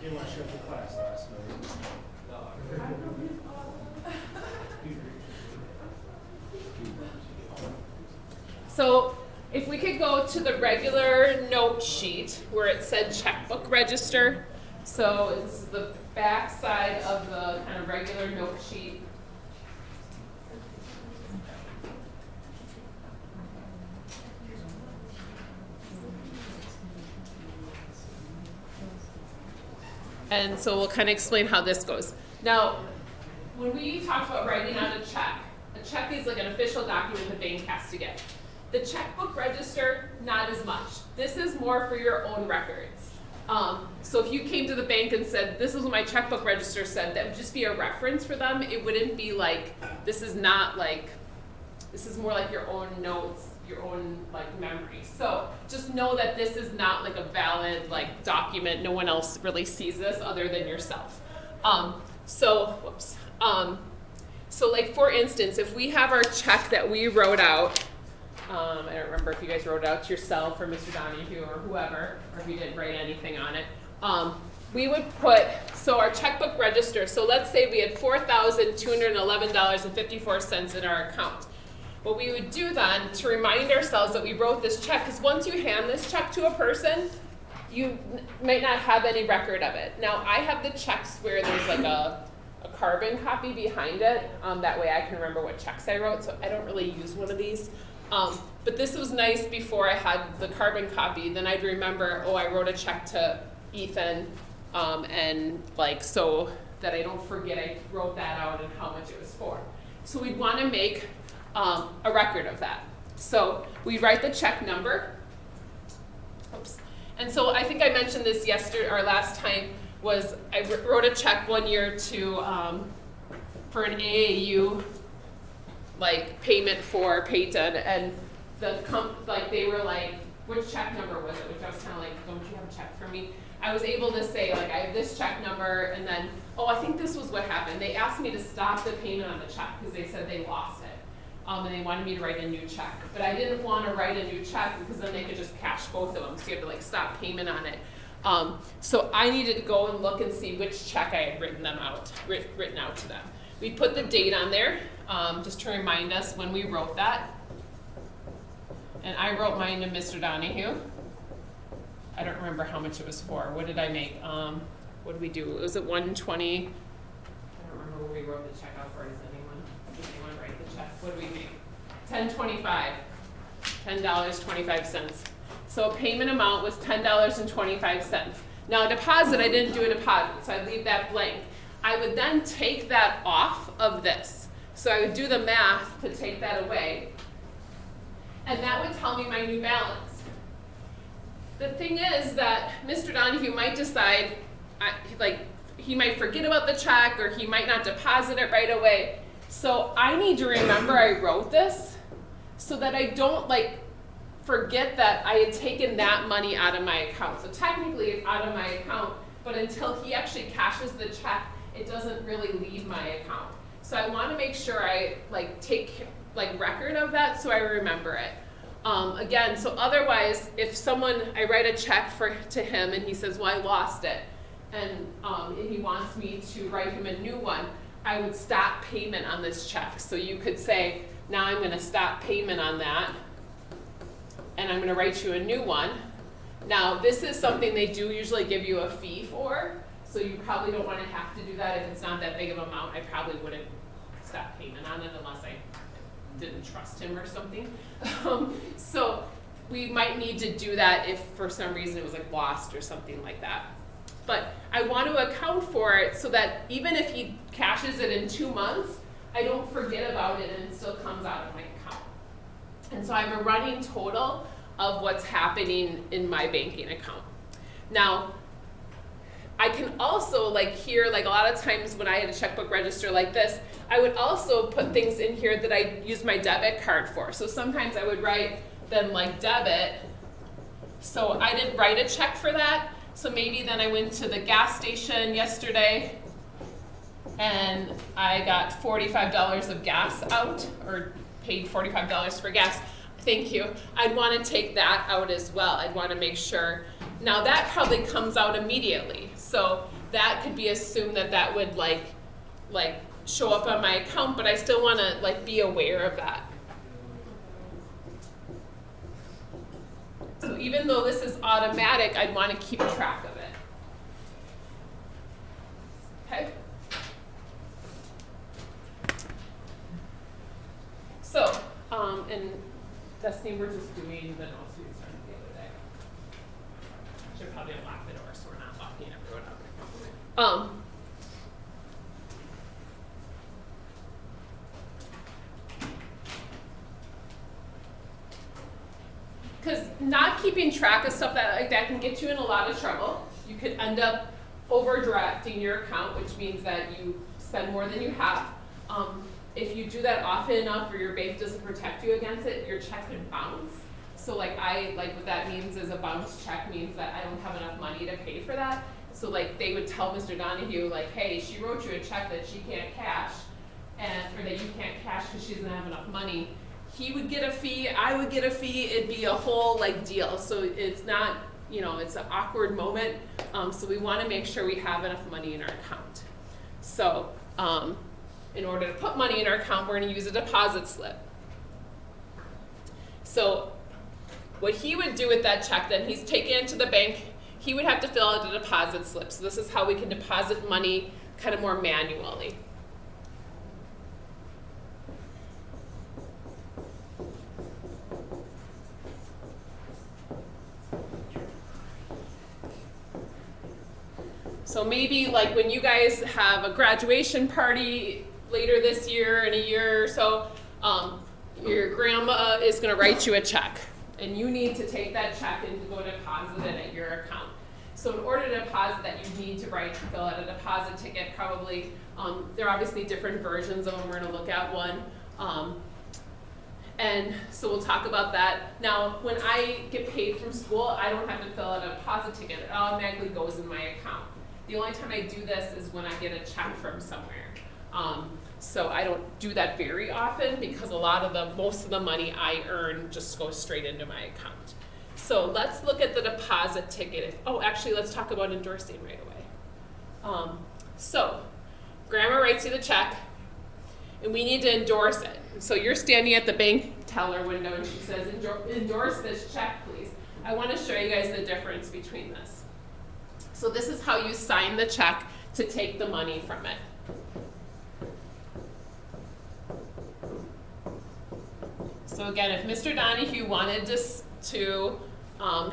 You want to shut the class last night? So if we could go to the regular note sheet where it said checkbook register. So it's the back side of the kind of regular note sheet. And so we'll kind of explain how this goes. Now, when we talk about writing out a check is like an official document the bank has to get. The checkbook register, not as much. This is more for your own records. So if you came to the bank and said, this is what my checkbook register said, that would just be a reference for them. It wouldn't be like, this is not like, this is more like your own notes, your own like memory. So just know that this is not like a valid like document. No one else really sees this other than yourself. So like for instance, if we have our check that we wrote out, I don't remember if you guys wrote it out to yourself or Mr. Donahue or whoever, or if you didn't write anything on it. We would put, so our checkbook register, so let's say we had $4,211.54 in our account. What we would do then to remind ourselves that we wrote this check, because once you hand this check to a person, you might not have any record of it. Now I have the checks where there's like a carbon copy behind it. That way I can remember what checks I wrote, so I don't really use one of these. But this was nice before I had the carbon copy. Then I'd remember, oh, I wrote a check to Ethan, and like so that I don't forget I wrote that out and how much it was for. So we'd want to make a record of that. So we write the check number. Oops. And so I think I mentioned this yesterday or last time was I wrote a check one year to for an AAU like payment for Peyton, and they were like, which check number was it? Which I was kind of like, don't you have a check for me? I was able to say like I have this check number, and then I think this was what happened. They asked me to stop the payment on the check because they said they lost it. And they wanted me to write a new check. But I didn't want to write a new check because then they could just cash both of them. So you have to like stop payment on it. So I needed to go and look and see which check I had written out to them. We put the date on there just to remind us when we wrote that. And I wrote mine to Mr. Donahue. I don't remember how much it was for. What did I make? What did we do? It was at 120. I don't remember where we wrote the check out for. Does anyone write the check? What did we make? $10.25. $10.25. So payment amount was $10.25. Now deposit, I didn't do a deposit, so I leave that blank. I would then take that off of this. So I would do the math to take that away. And that would tell me my new balance. The thing is that Mr. Donahue might decide, he might forget about the check or he might not deposit it right away. So I need to remember I wrote this so that I don't forget that I had taken that money out of my account. So technically it's out of my account, but until he actually cashes the check, it doesn't really leave my account. So I want to make sure I take record of that so I remember it. Again, so otherwise, if I write a check to him and he says, well, I lost it, and he wants me to write him a new one, I would stop payment on this check. So you could say, now I'm going to stop payment on that, and I'm going to write you a new one. Now, this is something they do usually give you a fee for, so you probably don't want to have to do that. If it's not that big of an amount, I probably wouldn't stop payment on it unless I didn't trust him or something. So we might need to do that if for some reason it was lost or something like that. But I want to account for it so that even if he cashes it in 2 months, I don't forget about it and it still comes out of my account. And so I have a running total of what's happening in my banking account. Now, I can also here, a lot of times when I had a checkbook register like this, I would also put things in here that I use my debit card for. So sometimes I would write them debit. So I didn't write a check for that. So maybe then I went to the gas station yesterday and I got $45 of gas out, or paid $45 for gas. Thank you. I'd want to take that out as well. I'd want to make sure. Now that probably comes out immediately. So that could be assumed that that would like show up on my account, but I still want to like be aware of that. So even though this is automatic, I'd want to keep track of it. Okay? So, and Destiny, we're just doing the notes we started the other day. Should probably unlock the door so we're not locking everyone up. Because not keeping track of stuff that can get you in a lot of trouble. You could end up overdrafting your account, which means that you spend more than you have. If you do that often enough or your bank doesn't protect you against it, your check can bounce. So what that means is a bounce check means that I don't have enough money to pay for that. So like they would tell Mr. Donahue like, hey, she wrote you a check that she can't cash, or that you can't cash because she doesn't have enough money. He would get a fee, I would get a fee, it'd be a whole like deal. So it's not, it's an awkward moment. So we want to make sure we have enough money in our account. So in order to put money in our account, we're going to use a deposit slip. So what he would do with that check, then he's taking it to the bank, he would have to fill out a deposit slip. So this is how we can deposit money kind of more manually. So maybe like when you guys have a graduation party later this year, in a year or so, your grandma is going to write you a check, and you need to take that check and go deposit it at your account. So in order to deposit that, you need to fill out a deposit ticket. Probably there are obviously different versions of them. We're going to look at one. And so we'll talk about that. Now, when I get paid from school, I don't have to fill out a deposit ticket. It automatically goes in my account. The only time I do this is when I get a check from somewhere. So I don't do that very often because most of the money I earn just goes straight into my account. So let's look at the deposit ticket. Actually, let's talk about endorsing right away. So grandma writes you the check, and we need to endorse it. So you're standing at the bank teller window, and she says, endorse this check, please. I want to show you guys the difference between this. So this is how you sign the check to take the money from it. So again, if Mr. Donahue wanted to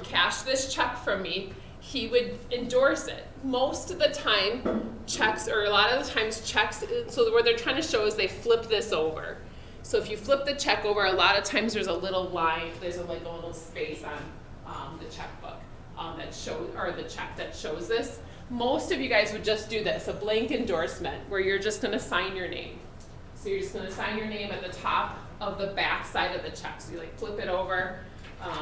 cash this check from me, he would endorse it. Most of the time, a lot of the times checks, so what they're trying to show is they flip this over. So if you flip the check over, a lot of times there's a little line, there's a little space on the checkbook the check that shows this. Most of you guys would just do this, a blank endorsement, where you're just going to sign your name. So you're just going to sign your name at the top of the back side of the check. So you flip it over.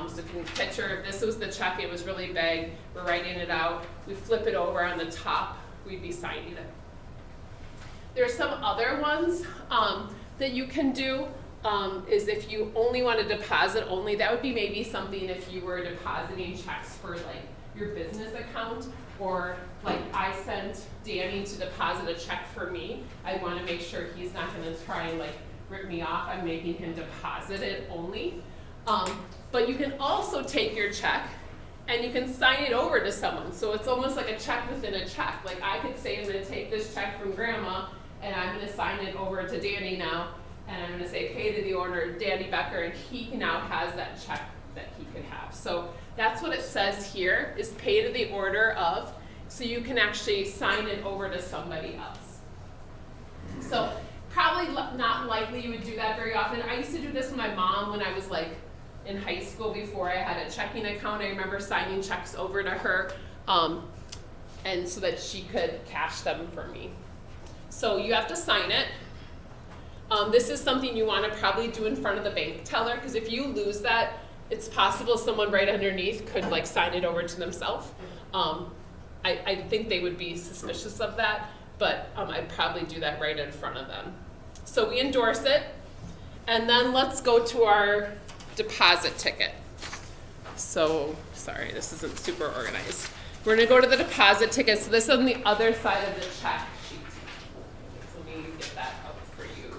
So if you can picture, if this was the check, it was really big, we're writing it out, we flip it over on the top, we'd be signing it. There are some other ones that you can do, is if you only want to deposit only, that would be maybe something if you were depositing checks for your business account, or I sent Danny to deposit a check for me. I want to make sure he's not going to try and rip me off. I'm making him deposit it only. But you can also take your check and you can sign it over to someone. So it's almost like a check within a check. I could say I'm going to take this check from Grandma and I'm going to sign it over to Danny now, and I'm going to say pay to the owner, Danny Becker, and he now has that check that he could have. So that's what it says here, is pay to the order of, so you can actually sign it over to somebody else. So probably not likely you would do that very often. I used to do this with my mom when I was in high school before I had a checking account. I remember signing checks over to her, and so that she could cash them for me. So you have to sign it. This is something you want to probably do in front of the bank teller, because if you lose that, it's possible someone right underneath could sign it over to themselves. I think they would be suspicious of that, but I'd probably do that right in front of them. So we endorse it, and then let's go to our deposit ticket. So, sorry, this isn't super organized. We're gonna go to the deposit ticket. So this is on the other side of the check sheet. So let me get that out for you.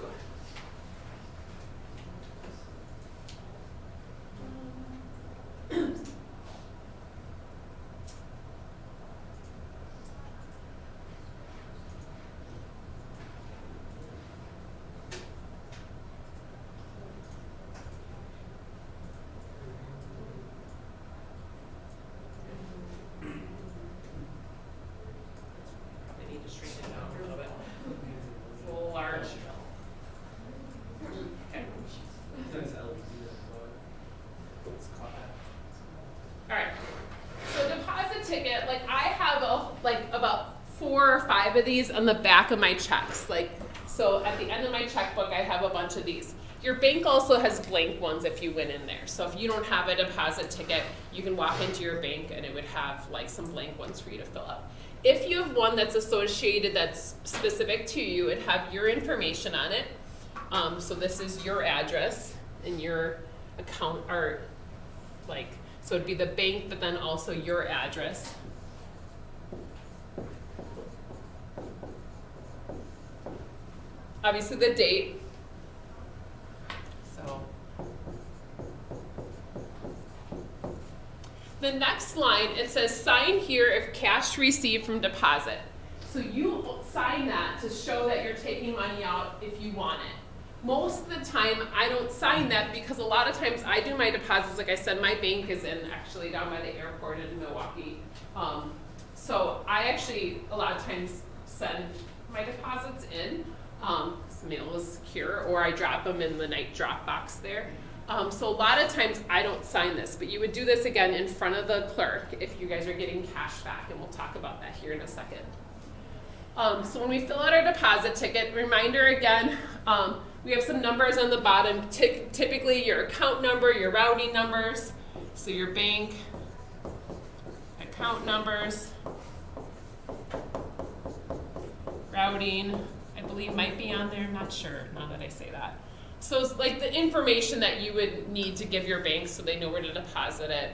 I need to shrink it down a little bit. It's a little large. Okay. All right. So deposit ticket, like I have about 4 or 5 of these on the back of my checks. Like, so at the end of my checkbook, I have a bunch of these. Your bank also has blank ones if you went in there. So if you don't have a deposit ticket, you can walk into your bank and it would have like some blank ones for you to fill out. If you have one that's associated, that's specific to you, it'd have your information on it. So this is your address and your account, or like, so it'd be the bank, but then also your address. Obviously the date. So the next line, it says sign here if cash received from deposit. So you sign that to show that you're taking money out if you want it. Most of the time, I don't sign that because a lot of times I do my deposits, like I said, my bank is actually down by the airport in Milwaukee. So I actually, a lot of times, send my deposits in. Mail is secure, or I drop them in the night drop box there. So a lot of times I don't sign this, but you would do this again in front of the clerk if you guys are getting cash back, and we'll talk about that here in a second. So when we fill out our deposit ticket, reminder again, we have some numbers on the bottom, typically your account number, your routing numbers, so your bank, account numbers, routing, I believe might be on there, I'm not sure now that I say that. So it's like the information that you would need to give your bank so they know where to deposit it.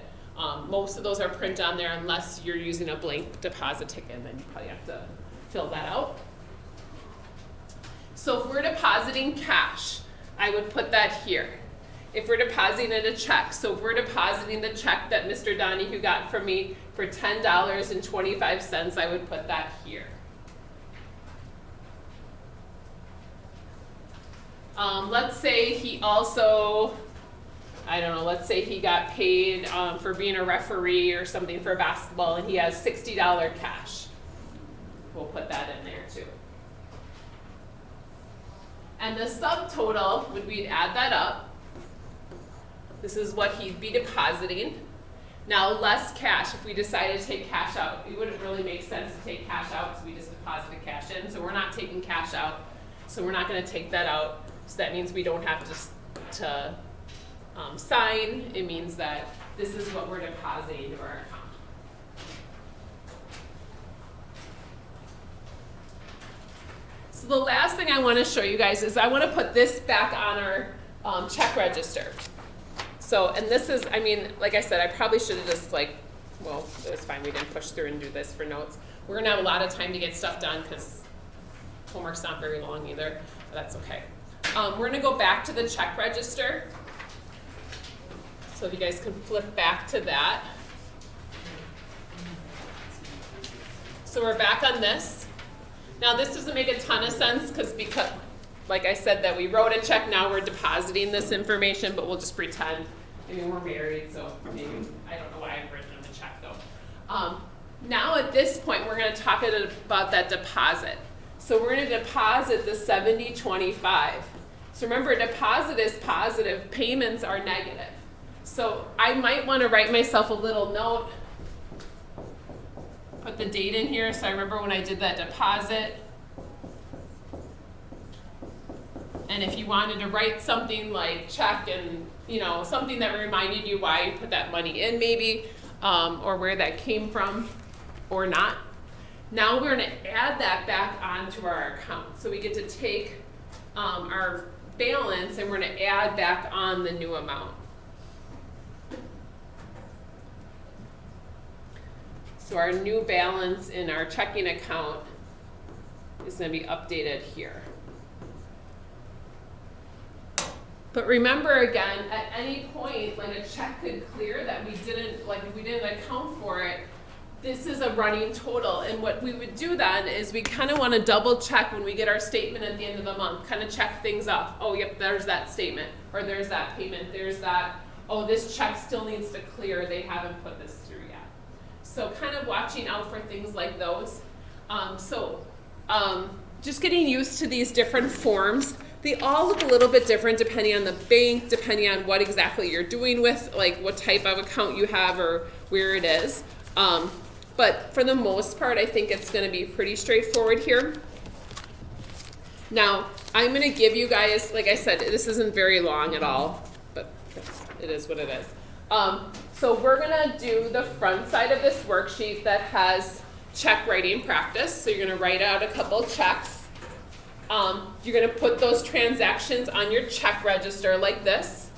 Most of those are printed on there unless you're using a blank deposit ticket, and then you probably have to fill that out. So if we're depositing cash, I would put that here. If we're depositing in a check, so if we're depositing the check that Mr. Donahue got from me for $10.25, I would put that here. Let's say he also, I don't know, let's say he got paid for being a referee or something for basketball, and he has $60 cash. We'll put that in there too. And the subtotal, we'd add that up. This is what he'd be depositing. Now less cash, if we decided to take cash out, it wouldn't really make sense to take cash out because we just deposited cash in, so we're not taking cash out. So we're not gonna take that out. So that means we don't have to sign. It means that this is what we're depositing to our account. So the last thing I want to show you guys is I want to put this back on our check register. So, and this is, I mean, like I said, I probably should have just well, it was fine. We didn't push through and do this for notes. We're going to have a lot of time to get stuff done because homework's not very long either, but that's okay. We're going to go back to the check register. So if you guys can flip back to that. So we're back on this. Now this doesn't make a ton of sense because, like I said, that we wrote a check, now we're depositing this information, but we'll just pretend. I mean, we're married, so maybe, I don't know why I've written on the check though. Now at this point, we're going to talk about that deposit. So we're going to deposit the $70.25. So remember, a deposit is positive, payments are negative. So I might want to write myself a little note, put the date in here so I remember when I did that deposit. And if you wanted to write something like check and, you know, something that reminded you why you put that money in maybe, or where that came from or not. Now we're going to add that back onto our account. So we get to take our balance and we're going to add back on the new amount. So our new balance in our checking account is going to be updated here. But remember again, at any point, like a check could clear that we didn't, like if we didn't account for it, this is a running total. And what we would do then is we kind of want to double check when we get our statement at the end of the month, kind of check things off. Oh, yep, there's that statement, or there's that payment, there's that, oh, this check still needs to clear, they haven't put this through yet. So kind of watching out for things like those. Just getting used to these different forms. They all look a little bit different depending on the bank, depending on what exactly you're doing with, like what type of account you have or where it is. But for the most part, I think it's going to be pretty straightforward here. Now, I'm going to give you guys, like I said, this isn't very long at all, but it is what it is. So we're going to do the front side of this worksheet that has check writing practice. So you're going to write out a couple checks. You're going to put those transactions on your check register like this.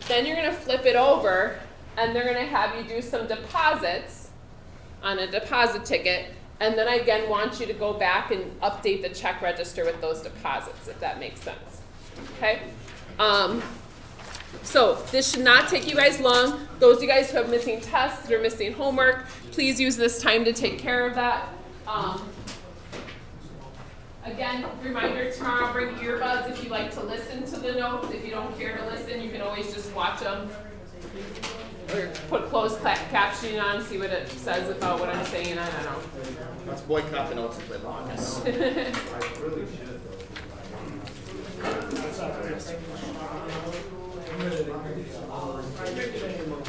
Then you're going to flip it over, and they're going to have you do some deposits on a deposit ticket. And then I again want you to go back and update the check register with those deposits, if that makes sense. Okay? So this should not take you guys long. Those of you guys who have missing tests or missing homework, please use this time to take care of that. Again, reminder tomorrow, bring earbuds if you like to listen to the notes. If you don't care to listen, you can always just watch them. Or put closed captioning on, see what it says about what I'm saying. I don't know. Let's boycott the notes and play long. That's not fair.